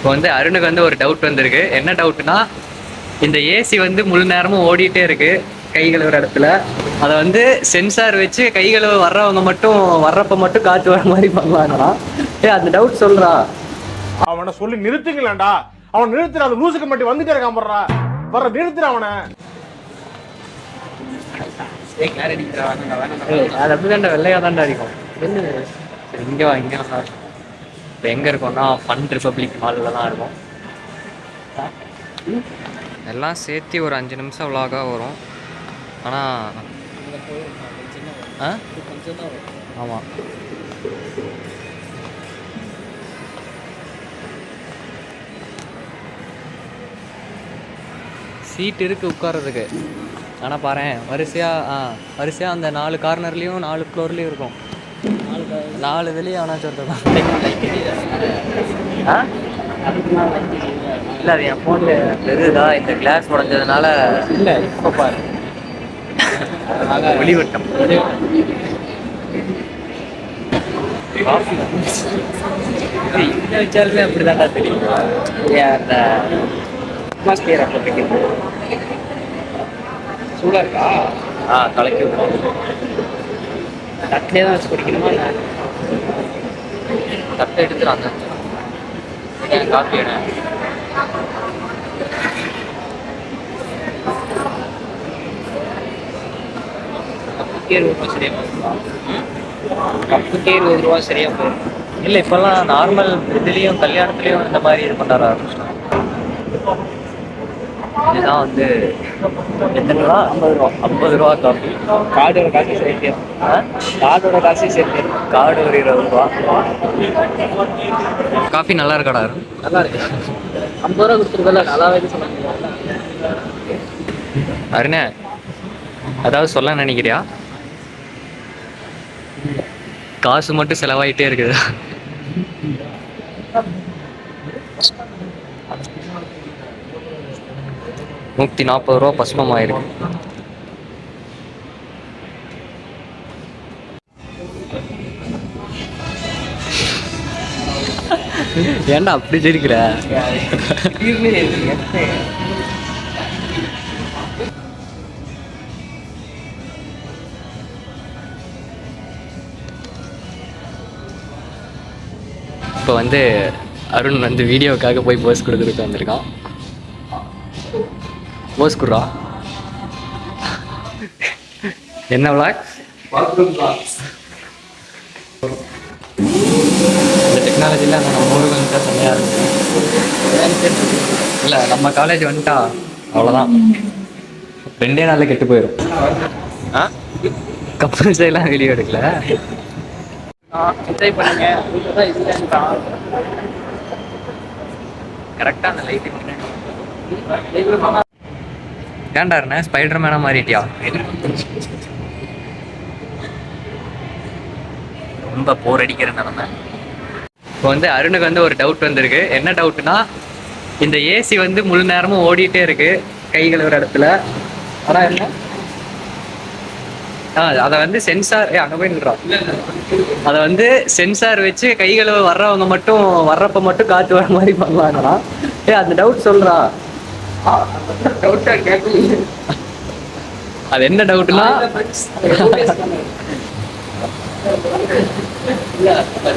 இப்போ வந்து அருணுக்கு வந்து ஒரு டவுட் வந்திருக்கு. என்ன டவுட்னா, இந்த ஏசி வந்து முழு நேரமும் ஓடிட்டே இருக்கு கை கழுவுற இடத்துல. அதை வந்து சென்சார் வச்சு கை கழுவ வர்றவங்க மட்டும் வர்றப்ப மட்டும் காற்று வர மாதிரி பண்ணுவாங்களாம். அந்த டவுட் சொல்றா. அவனை சொல்லி நிறுத்துங்களேன்டா. அவன் நிறுத்துற அந்த லூசுக்கு மட்டும் வந்துட்டே இருக்கான் போடுறா. வர்ற நிறுத்துற அவனை. அது அப்படிதான்டா வெள்ளையா தான்டா அடிக்கும். இங்க வா இங்க வா. இப்போ எங்க இருக்கோம்னா ஃபன் ரிபப்ளிக் மால்ல தான் இருக்கும். எல்லாம் சேர்த்து ஒரு 5 நிமிஷம் விலாகாக வரும். ஆனால் ஆமாம், சீட் இருக்குது உட்கார்றதுக்கு. ஆனால் பாரேன் வரிசையாக அந்த 4 கார்னர்லேயும் 4 ஃப்ளோர்லேயும் இருக்கும். 4 இதுலேயும் ஆனால் சொல்கிறதான். இல்லை அது என் ஃபோனில் தெரியுதா, இந்த கிளாஸ் உடஞ்சதுனால. இல்லை இப்போ பாரு ஒளிவட்டம். காஃபி என்ன வச்சாலுமே அப்படி தான்டா தெரியும். அந்த அட்மாஸ்பியர் அப்போ கிடைக்குது. சூடாக இருக்கா? தலைக்கு விடும். தட்டிலே தான் வச்சு குடிக்கணுமா? தட்டை எடுத்துறாங்க. காஃபி எடு. கப்புக்கே 20 ரூபா சரியா போயிடும். இல்லை இப்போல்லாம் நார்மல் இதுலேயும் கல்யாணத்துலேயும் இந்த மாதிரி இது கொண்டாட ஆரம்பிச்சிட்டாங்க. இதுதான் வந்து எத்தனை ரூபா? 50 ரூபா காஃபி. கார்டோட காசு சேர்த்து. கார்டோட காசு சேர்த்து. கார்டு ஒரு 20 ரூபா. காஃபி நல்லா இருக்காடா? நல்லா இருக்கு. 50 ரூபா கொடுத்துருக்கல, நல்லாவே சொன்னாங்க. அருணே, அதாவது சொல்ல நினைக்கிறியா? காசு மட்டும் செலவாயிட்டே இருக்குது. 140 ரூபா பசுமமாயிருக்கு. ஏன்டா அப்படி சிரிக்கிற? இப்போ வந்து அருண் வந்து வீடியோவுக்காக போய் போஸ் கொடுத்துட்டு வந்திருக்கான். போஸ் குடுறா. என்ன விளாக்? இந்த டெக்னாலஜியில் நம்ம ஊருக்கு வந்துட்டா செம்மையாக இருக்கும். இல்லை நம்ம காலேஜ் வந்துட்டா அவ்வளோதான், 2 நாளில் கெட்டு போயிடும். கப்பல்ஸ் எல்லாம் வீடியோ எடுக்கல. என்ஜாய் பண்ணுங்க. கரெக்டாக அந்த லைட்டு ஏன்டா இருண்ணே ஸ்பைடர் மேனாக மாறிட்டியா? ரொம்ப போர் அடிக்கிற நிலமை. இப்போ வந்து அருணுக்கு வந்து ஒரு டவுட் வந்திருக்கு. என்ன டவுட்னா, இந்த ஏசி வந்து முழு நேரமும் ஓடிட்டே இருக்கு கை கழுவுற இடத்துல. ஆனால் என்ன, அதை வந்து சென்சார் அங்கே போய் நின்றான். அதை வந்து சென்சார் வச்சு கை கழுவ வர்றவங்க மட்டும் வர்றப்ப மட்டும் காற்று வர மாதிரி பண்ணுவாங்களாம். அந்த டவுட் சொல்றா. அது என்ன டவுட்னா,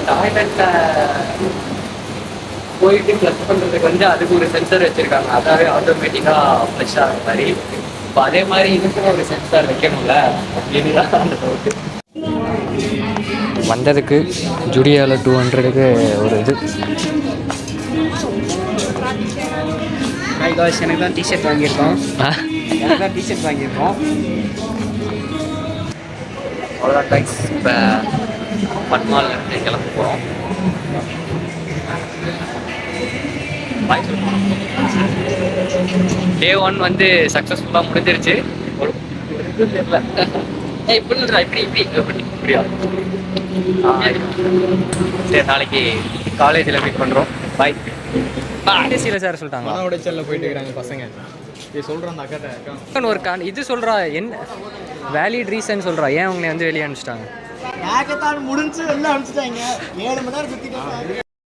டாய்லெட்ல போயிட்டு ஃப்ளஷ் பண்றதுக்கு வந்து அதுக்கு ஒரு சென்சார் வச்சிருக்காங்க. அதாவே ஆட்டோமேட்டிக்கா ஃப்ளஷ் ஆகிற மாதிரி. இப்போ அதே மாதிரி இதுக்கு ஒரு சென்சார் வைக்கணும்ல, இதுதான் அந்த டவுட். வந்ததுக்கு ஜுடியோவில் 200க்கு ஒரு இது. எனக்கு தான் டிஷர்ட் வாங்கியிருக்கோம். எனக்கு தான் டிஷர்ட் வாங்கியிருக்கோம். அவ்வளோதான் டைக்ஸ். இப்போ பன்மால் இருந்து கிளம்ப போகிறோம். டே 1 வந்து சக்ஸஸ்ஃபுல்லாக முடிஞ்சிருச்சு. ஒரு இது தெரியல. இப்படின்றா இப்படி இப்படியா? சரி, நாளைக்கு காலேஜில் மீட் பண்ணுறோம். பாய். ஆர்டிசியில் சார் சொல்லிட்டாங்க உடைச்சலில் போயிட்டு இருக்கிறாங்க பசங்க. இது சொல்கிறேன் அந்த அக்காட்ட ஒரு இது சொல்கிறா. என்ன வேலிட் ரீசன் சொல்கிறா ஏன் உங்களை வந்து வெளியே அனுப்பிச்சிட்டாங்க? முடிஞ்சு வெளில அனுப்பிச்சிட்டாங்க. 7 மணி நேரம் சுற்றிட்டு